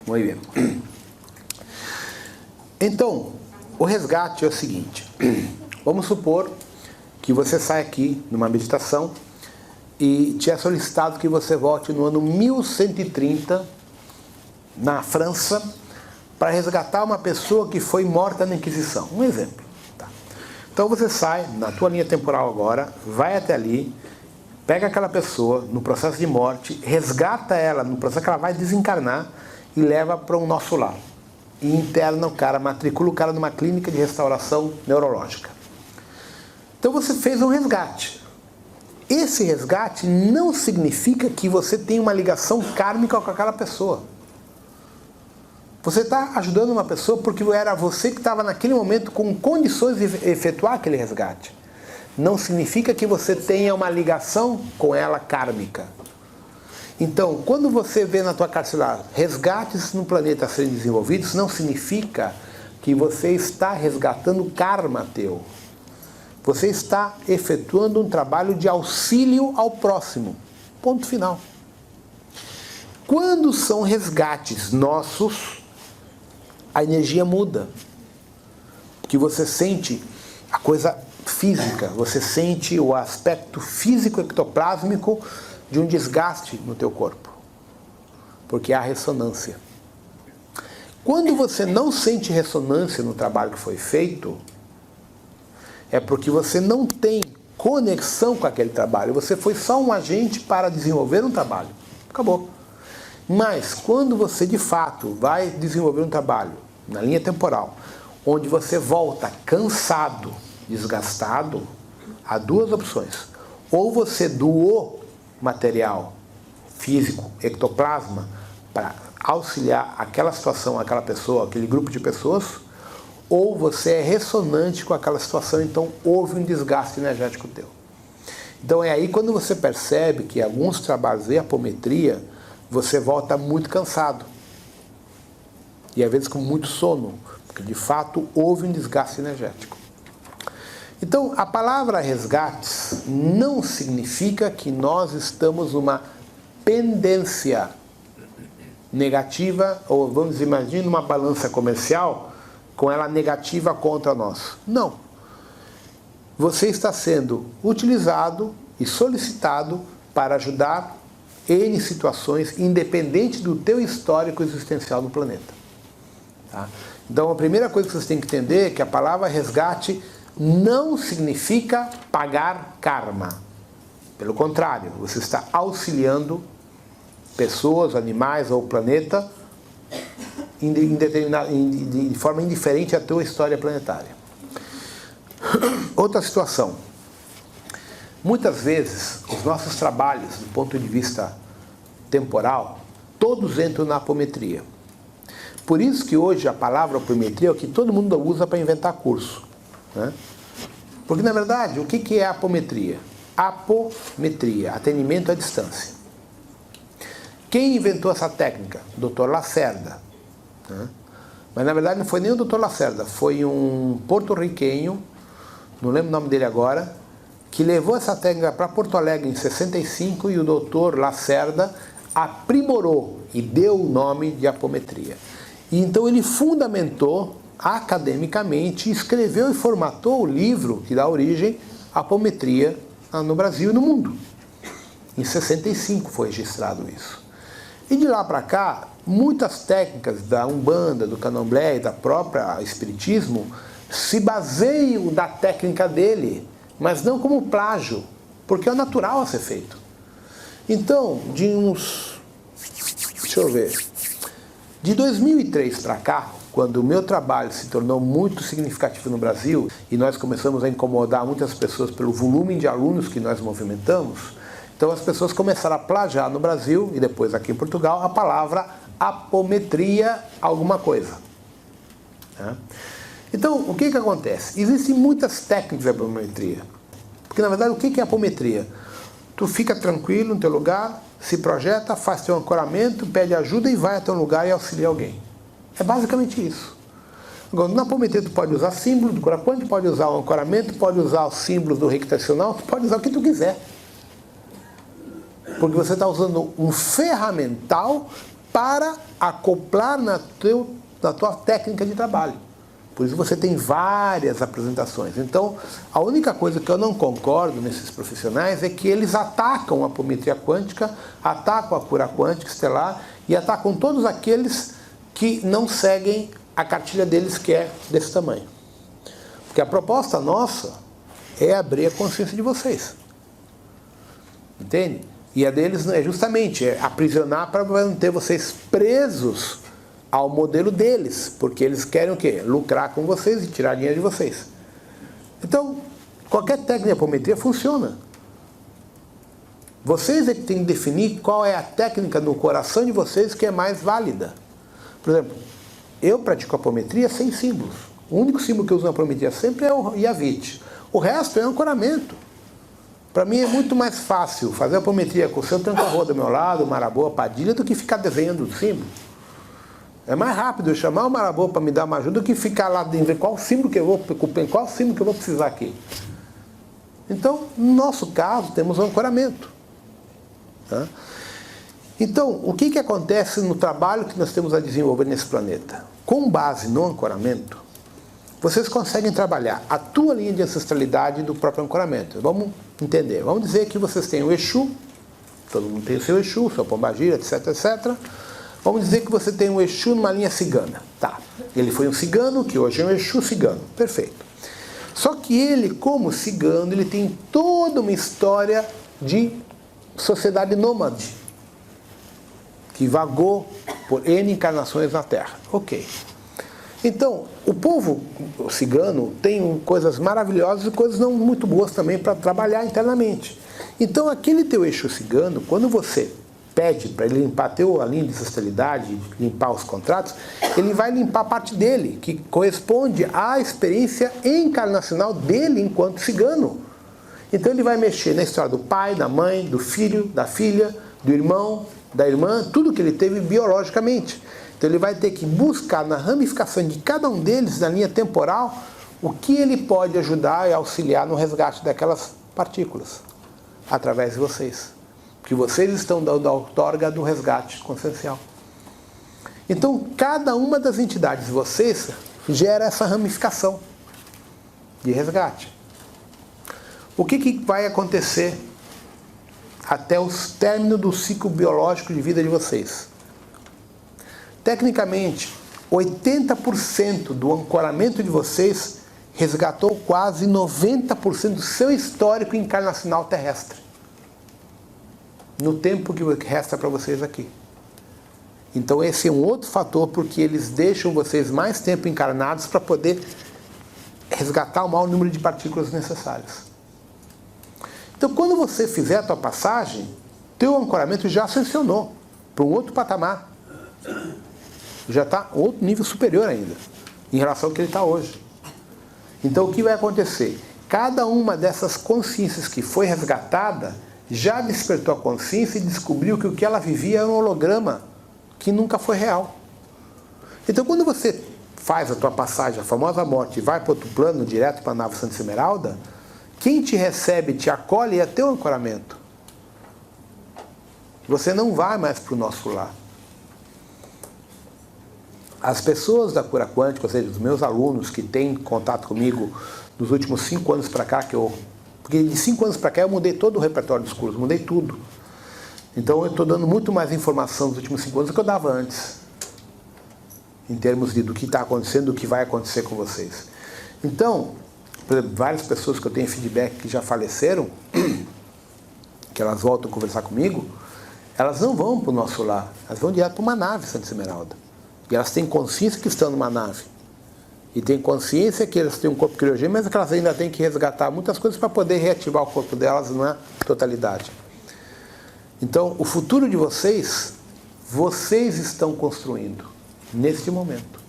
Muito bem. Então, o resgate é o seguinte. Vamos supor que você sai aqui numa meditação e te é solicitado que você volte no ano 1130 na França para resgatar uma pessoa que foi morta na Inquisição. Um exemplo. Tá? Então você sai na tua linha temporal agora, vai até ali, pega aquela pessoa no processo de morte, resgata ela no processo que ela vai desencarnar e leva para o nosso lar. E interna o cara, matricula o cara numa clínica de restauração neurológica. Então você fez um resgate. Esse resgate não significa que você tem uma ligação kármica com aquela pessoa. Você está ajudando uma pessoa porque era você que estava naquele momento com condições de efetuar aquele resgate. Não significa que você tenha uma ligação com ela kármica. Então, quando você vê na tua carcelar resgates no planeta serem desenvolvidos, não significa que você está resgatando karma teu. Você está efetuando um trabalho de auxílio ao próximo. Ponto final. Quando são resgates nossos, a energia muda. Porque você sente a coisa física, você sente o aspecto físico ectoplásmico de um desgaste no teu corpo. Porque há ressonância. Quando você não sente ressonância no trabalho que foi feito, é porque você não tem conexão com aquele trabalho. Você foi só um agente para desenvolver um trabalho. Acabou. Mas quando você de fato vai desenvolver um trabalho na linha temporal, onde você volta cansado, desgastado, há duas opções. Ou você doou material físico, ectoplasma, para auxiliar aquela situação, aquela pessoa, aquele grupo de pessoas, ou você é ressonante com aquela situação, então houve um desgaste energético teu. Então é aí quando você percebe que alguns trabalhos de apometria, você volta muito cansado. E às vezes com muito sono, porque de fato houve um desgaste energético. Então a palavra resgates não significa que nós estamos numa pendência negativa, ou vamos imaginar uma balança comercial com ela negativa contra nós. Não. Você está sendo utilizado e solicitado para ajudar N situações, independente do teu histórico existencial no planeta. Tá? Então a primeira coisa que vocês têm que entender é que a palavra resgate não significa pagar karma. Pelo contrário, você está auxiliando pessoas, animais ou planeta de forma indiferente à tua história planetária. Outra situação. Muitas vezes, os nossos trabalhos, do ponto de vista temporal, todos entram na apometria. Por isso que hoje a palavra apometria é o que todo mundo usa para inventar curso. Né? Porque, na verdade, o que é apometria? Apometria, atendimento à distância. Quem inventou essa técnica? Dr. Lacerda. Né? Mas, na verdade, não foi nem o Dr. Lacerda, foi um porto-riquenho, não lembro o nome dele agora, que levou essa técnica para Porto Alegre em 65 e o Dr. Lacerda aprimorou e deu o nome de apometria. E então ele fundamentou academicamente, escreveu e formatou o livro que dá origem à apometria no Brasil e no mundo. Em 65 foi registrado isso. E de lá para cá, muitas técnicas da Umbanda, do Candomblé e da própria Espiritismo se baseiam da técnica dele, mas não como plágio, porque é o natural a ser feito. Então, de 2003 para cá, quando o meu trabalho se tornou muito significativo no Brasil e nós começamos a incomodar muitas pessoas pelo volume de alunos que nós movimentamos, então as pessoas começaram a plagiar no Brasil e depois aqui em Portugal a palavra apometria alguma coisa. Né? Então, o que acontece? Existem muitas técnicas de apometria. Porque, na verdade, o que é apometria? Tu fica tranquilo no teu lugar, se projeta, faz teu ancoramento, pede ajuda e vai até um lugar e auxilia alguém. É basicamente isso. Agora, na apometria tu pode usar símbolos do Curaquante, pode usar o ancoramento, pode usar os símbolos do reiki tradicional, tu pode usar o que tu quiser. Porque você está usando um ferramental para acoplar na tua técnica de trabalho. Por isso você tem várias apresentações. Então, a única coisa que eu não concordo nesses profissionais é que eles atacam a apometria quântica, atacam a cura quântica estelar e atacam todos aqueles que não seguem a cartilha deles, que é desse tamanho. Porque a proposta nossa é abrir a consciência de vocês. Entende? E a deles é justamente aprisionar para manter vocês presos ao modelo deles, porque eles querem o quê? Lucrar com vocês e tirar dinheiro de vocês. Então, qualquer técnica de apometria funciona. Vocês é que têm que definir qual é a técnica no coração de vocês que é mais válida. Por exemplo, eu pratico apometria sem símbolos. O único símbolo que eu uso na apometria sempre é o Yavit. O resto é ancoramento. Para mim é muito mais fácil fazer apometria com o seu Tranca-Rua do meu lado, o Marabô, a Padilha, do que ficar desenhando o símbolo. É mais rápido eu chamar o Marabô para me dar uma ajuda do que ficar lá dentro, ver qual símbolo que eu vou precisar aqui. Então, no nosso caso, temos um ancoramento. Tá? Então, o que acontece no trabalho que nós temos a desenvolver nesse planeta? Com base no ancoramento, vocês conseguem trabalhar a tua linha de ancestralidade do próprio ancoramento. Vamos entender. Vamos dizer que vocês têm o Exu, todo mundo tem o seu Exu, o seu Pombagira, etc, etc. Vamos dizer que você tem um Exu numa linha cigana. Tá. Ele foi um cigano, que hoje é um Exu cigano. Perfeito. Só que ele, como cigano, ele tem toda uma história de sociedade nômade, que vagou por N encarnações na Terra. Ok. Então, o povo cigano tem coisas maravilhosas e coisas não muito boas também para trabalhar internamente. Então, aquele teu Exu cigano, quando você pede para ele limpar a linha de ancestralidade, limpar os contratos, ele vai limpar a parte dele, que corresponde à experiência encarnacional dele enquanto cigano. Então ele vai mexer na história do pai, da mãe, do filho, da filha, do irmão, da irmã, tudo que ele teve biologicamente. Então ele vai ter que buscar na ramificação de cada um deles, na linha temporal, o que ele pode ajudar e auxiliar no resgate daquelas partículas, através de vocês. Que vocês estão dando a outorga do resgate consciencial. Então, cada uma das entidades de vocês gera essa ramificação de resgate. O que vai acontecer até o término do ciclo biológico de vida de vocês? Tecnicamente, 80% do ancoramento de vocês resgatou quase 90% do seu histórico encarnacional terrestre, no tempo que resta para vocês aqui. Então esse é um outro fator, porque eles deixam vocês mais tempo encarnados para poder resgatar o maior número de partículas necessárias. Então quando você fizer a tua passagem, teu ancoramento já ascensionou para um outro patamar. Já está outro nível superior ainda, em relação ao que ele está hoje. Então o que vai acontecer? Cada uma dessas consciências que foi resgatada já despertou a consciência e descobriu que o que ela vivia era um holograma que nunca foi real. Então quando você faz a tua passagem, a famosa morte, e vai para outro plano, direto para a nave Santa Esmeralda, quem te recebe, te acolhe é teu ancoramento. Você não vai mais para o nosso lar. As pessoas da cura quântica, ou seja, os meus alunos que têm contato comigo nos últimos 5 anos para cá, porque de 5 anos para cá eu mudei todo o repertório dos cursos, mudei tudo. Então eu estou dando muito mais informação nos últimos 5 anos do que eu dava antes, em termos do que está acontecendo, do que vai acontecer com vocês. Então, por exemplo, várias pessoas que eu tenho feedback que já faleceram, que elas voltam a conversar comigo, elas não vão para o nosso lar, elas vão direto para uma nave Santa Esmeralda. E elas têm consciência que estão numa nave. E têm consciência que elas têm um corpo criogênico, mas que elas ainda têm que resgatar muitas coisas para poder reativar o corpo delas na totalidade. Então, o futuro de vocês estão construindo neste momento.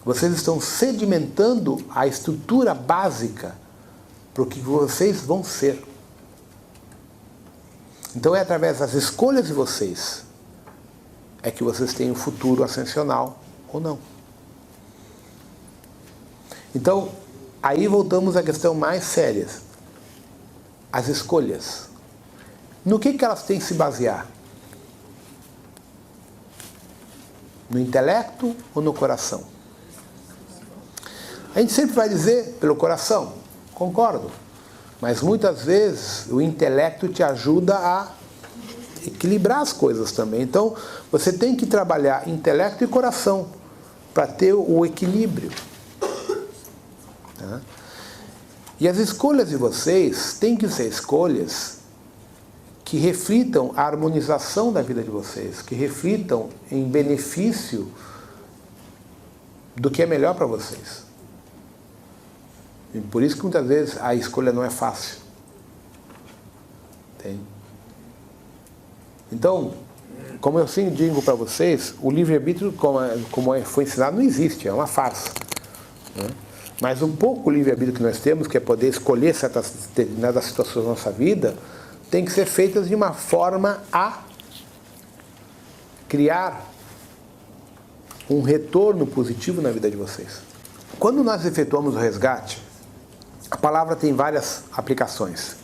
Vocês estão sedimentando a estrutura básica para o que vocês vão ser. Então é através das escolhas de vocês é que vocês têm um futuro ascensional ou não. Então, aí voltamos à questão mais séria. As escolhas. No que elas têm que se basear? No intelecto ou no coração? A gente sempre vai dizer pelo coração, concordo. Mas muitas vezes o intelecto te ajuda a equilibrar as coisas também. Então você tem que trabalhar intelecto e coração para ter o equilíbrio. Tá? E as escolhas de vocês têm que ser escolhas que reflitam a harmonização da vida de vocês, que reflitam em benefício do que é melhor para vocês. E por isso que muitas vezes a escolha não é fácil. Entende? Então, como eu sempre digo para vocês, o livre-arbítrio, como foi ensinado, não existe, é uma farsa. Né? Mas um pouco o livre-arbítrio que nós temos, que é poder escolher certas determinadas situações da nossa vida, tem que ser feitas de uma forma a criar um retorno positivo na vida de vocês. Quando nós efetuamos o resgate, a palavra tem várias aplicações.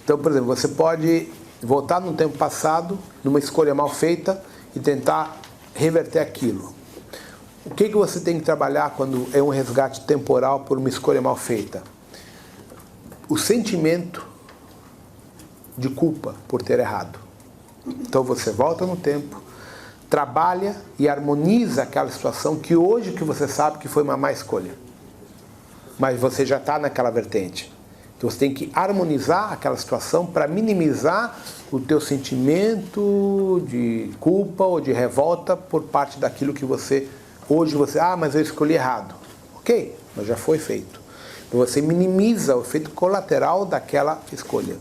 Então, por exemplo, você pode voltar no tempo passado, numa escolha mal feita, e tentar reverter aquilo. O que você tem que trabalhar quando é um resgate temporal por uma escolha mal feita? O sentimento de culpa por ter errado. Então você volta no tempo, trabalha e harmoniza aquela situação que hoje que você sabe que foi uma má escolha. Mas você já está naquela vertente. Então você tem que harmonizar aquela situação para minimizar o teu sentimento de culpa ou de revolta por parte daquilo que hoje você, mas eu escolhi errado. Ok, mas já foi feito. Então você minimiza o efeito colateral daquela escolha.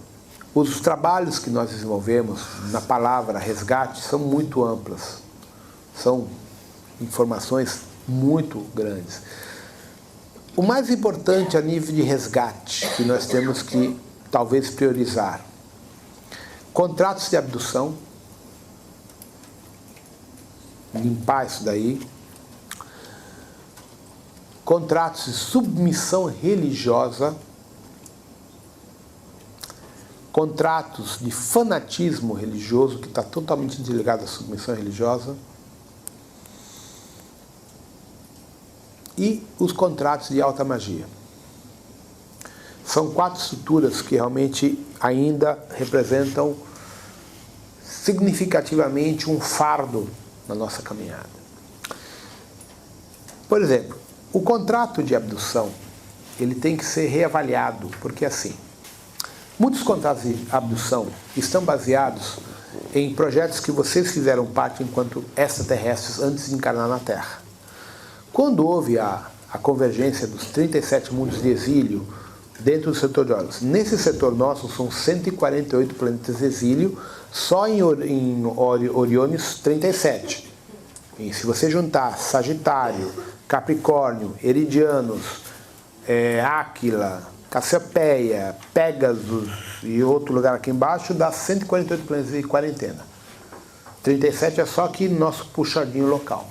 Os trabalhos que nós desenvolvemos na palavra resgate são muito amplas. São informações muito grandes. O mais importante a nível de resgate que nós temos que talvez priorizar: contratos de abdução, limpar isso daí, contratos de submissão religiosa, contratos de fanatismo religioso, que está totalmente desligado da submissão religiosa, e os contratos de alta magia. São 4 estruturas que realmente ainda representam significativamente um fardo na nossa caminhada. Por exemplo, o contrato de abdução, ele tem que ser reavaliado, porque assim, muitos contratos de abdução estão baseados em projetos que vocês fizeram parte enquanto extraterrestres antes de encarnar na Terra. Quando houve a convergência dos 37 mundos de exílio dentro do setor de Orion, nesse setor nosso são 148 planetas de exílio, só em Oriones 37. E se você juntar Sagitário, Capricórnio, Eridianos, Áquila, Cassiopeia, Pégasus e outro lugar aqui embaixo, dá 148 planetas de quarentena. 37 é só aqui no nosso puxadinho local.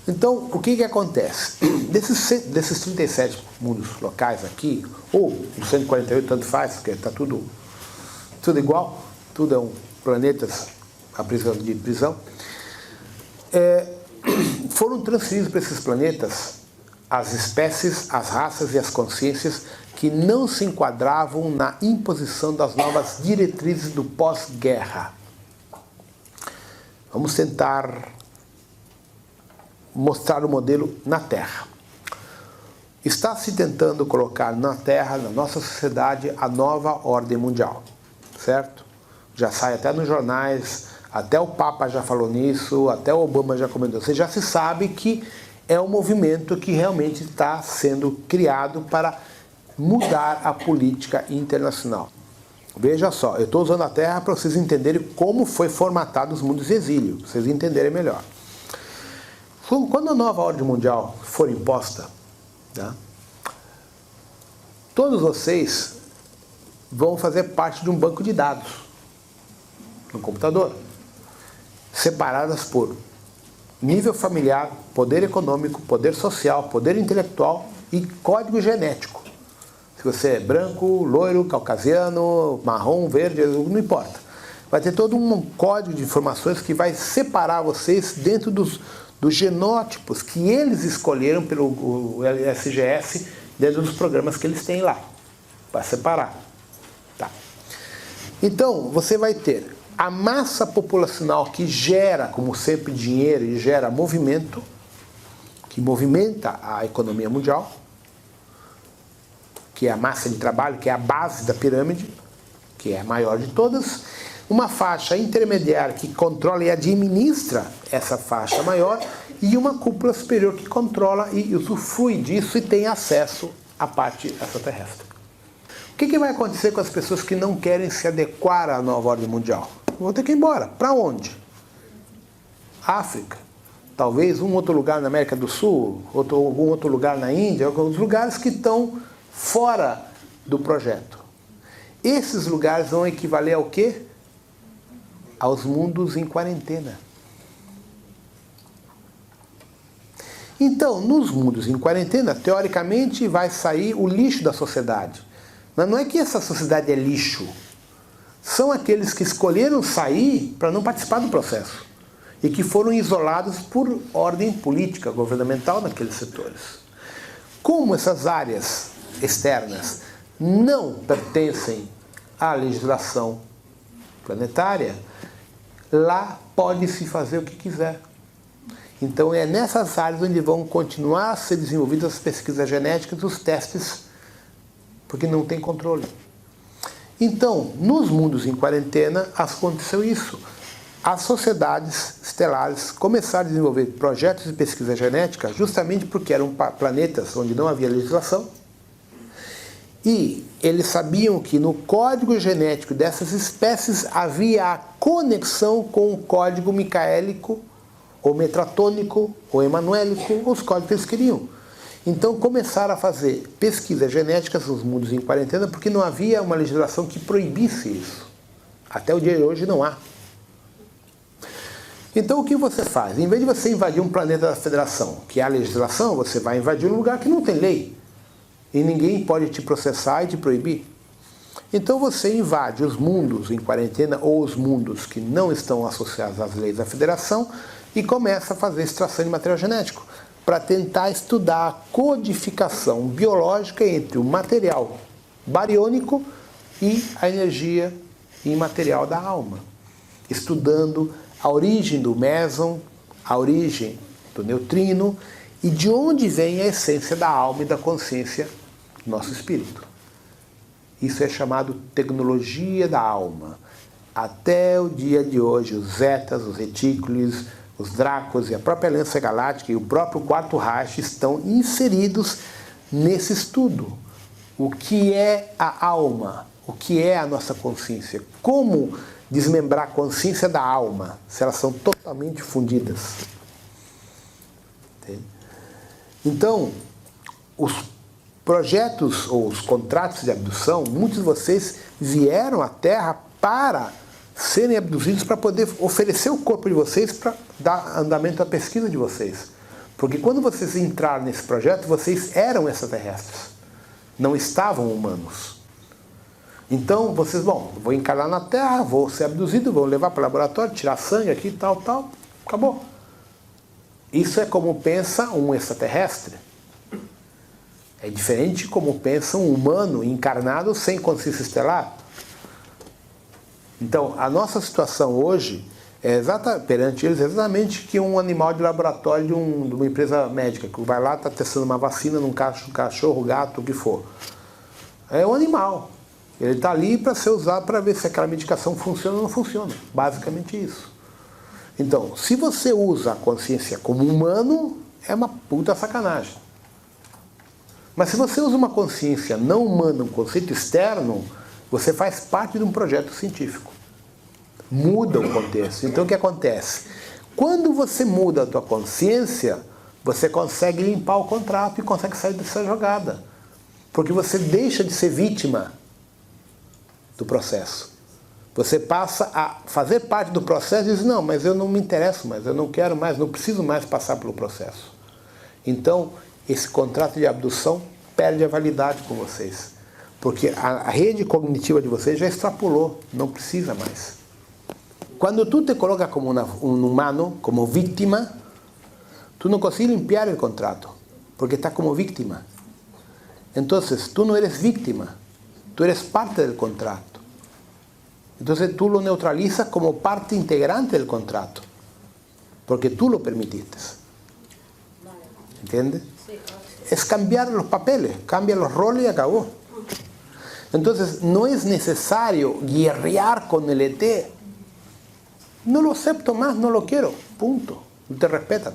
Então, o que acontece? Desses 37 mundos locais aqui, ou os 148, tanto faz, porque está tudo igual, tudo é um planetas de prisão, foram transferidos para esses planetas as espécies, as raças e as consciências que não se enquadravam na imposição das novas diretrizes do pós-guerra. Vamos tentar mostrar o modelo na Terra. Está se tentando colocar na Terra, na nossa sociedade, a nova ordem mundial, certo? Já sai até nos jornais, até o Papa já falou nisso, até o Obama já comentou. Você já se sabe que é um movimento que realmente está sendo criado para mudar a política internacional. Veja só, eu estou usando a Terra para vocês entenderem como foi formatado os mundos de exílio, para vocês entenderem melhor. Quando a nova ordem mundial for imposta, tá, todos vocês vão fazer parte de um banco de dados no computador, separadas por nível familiar, poder econômico, poder social, poder intelectual e código genético. Se você é branco, loiro, caucasiano, marrom, verde, não importa. vai ter todo um código de informações que vai separar vocês dentro dos genótipos que eles escolheram pelo SGS, dentro dos programas que eles têm lá, para separar. Tá. Então, você vai ter a massa populacional que gera, como sempre, dinheiro e gera movimento, que movimenta a economia mundial, que é a massa de trabalho, que é a base da pirâmide, que é a maior de todas, uma faixa intermediária que controla e administra essa faixa maior, e uma cúpula superior que controla e usufrui disso e tem acesso à parte extraterrestre. O que vai acontecer com as pessoas que não querem se adequar à nova ordem mundial? Vão ter que ir embora. Para onde? África. Talvez um outro lugar na América do Sul, algum outro lugar na Índia, alguns lugares que estão fora do projeto. Esses lugares vão equivaler ao quê? Aos mundos em quarentena. Então, nos mundos em quarentena, teoricamente, vai sair o lixo da sociedade. Mas não é que essa sociedade é lixo. São aqueles que escolheram sair para não participar do processo e que foram isolados por ordem política, governamental naqueles setores. Como essas áreas externas não pertencem à legislação planetária, lá pode-se fazer o que quiser. Então é nessas áreas onde vão continuar a ser desenvolvidas as pesquisas genéticas, os testes, porque não tem controle. Então, nos mundos em quarentena, aconteceu isso. As sociedades estelares começaram a desenvolver projetos de pesquisa genética justamente porque eram planetas onde não havia legislação. E eles sabiam que no código genético dessas espécies havia a conexão com o código micaélico, ou metratônico, ou emanuélico, os códigos que eles queriam. Então começaram a fazer pesquisas genéticas nos mundos em quarentena porque não havia uma legislação que proibisse isso. Até o dia de hoje não há. Então o que você faz? Em vez de você invadir um planeta da Federação, que é a legislação, você vai invadir um lugar que não tem lei. E ninguém pode te processar e te proibir. Então você invade os mundos em quarentena ou os mundos que não estão associados às leis da Federação e começa a fazer extração de material genético para tentar estudar a codificação biológica entre o material bariônico e a energia imaterial da alma, estudando a origem do méson, a origem do neutrino e de onde vem a essência da alma e da consciência do nosso espírito. Isso é chamado tecnologia da alma. Até o dia de hoje, os zetas, os retículos, os Dracos e a própria Aliança Galáctica e o próprio Quarto Reich estão inseridos nesse estudo. O que é a alma? O que é a nossa consciência? Como desmembrar a consciência da alma, se elas são totalmente fundidas? Entende? Então, os projetos ou os contratos de abdução, muitos de vocês vieram à Terra para serem abduzidos para poder oferecer o corpo de vocês para dar andamento à pesquisa de vocês. Porque quando vocês entraram nesse projeto, vocês eram extraterrestres. Não estavam humanos. Então, vocês, vou encarnar na Terra, vou ser abduzido, vou levar para o laboratório, tirar sangue aqui, tal, acabou. Isso é como pensa um extraterrestre. É diferente de como pensa um humano encarnado sem consciência estelar. Então, a nossa situação hoje é perante eles exatamente que um animal de laboratório de uma empresa médica, que vai lá, está testando uma vacina num cachorro, gato, o que for. É um animal. Ele está ali para ser usado para ver se aquela medicação funciona ou não funciona. Basicamente isso. Então, se você usa a consciência como humano, é uma puta sacanagem. Mas se você usa uma consciência não humana, um conceito externo, você faz parte de um projeto científico. Muda o contexto. Então o que acontece? Quando você muda a tua consciência, você consegue limpar o contrato e consegue sair dessa jogada. Porque você deixa de ser vítima do processo. Você passa a fazer parte do processo e diz, não, mas eu não me interesso mais, eu não quero mais, não preciso mais passar pelo processo. Então, esse contrato de abdução perde a validade com vocês. Porque a rede cognitiva de vocês já extrapolou, não precisa mais. Cuando tú te colocas como un humano, como víctima, tú no consigues limpiar el contrato, porque estás como víctima. Entonces, tú no eres víctima, tú eres parte del contrato. Entonces tú lo neutralizas como parte integrante del contrato, porque tú lo permitiste. ¿Entiendes? Es cambiar los papeles, cambia los roles y acabó. Entonces no es necesario guerrear con el ET. No lo acepto más, no lo quiero, punto. Te respetan.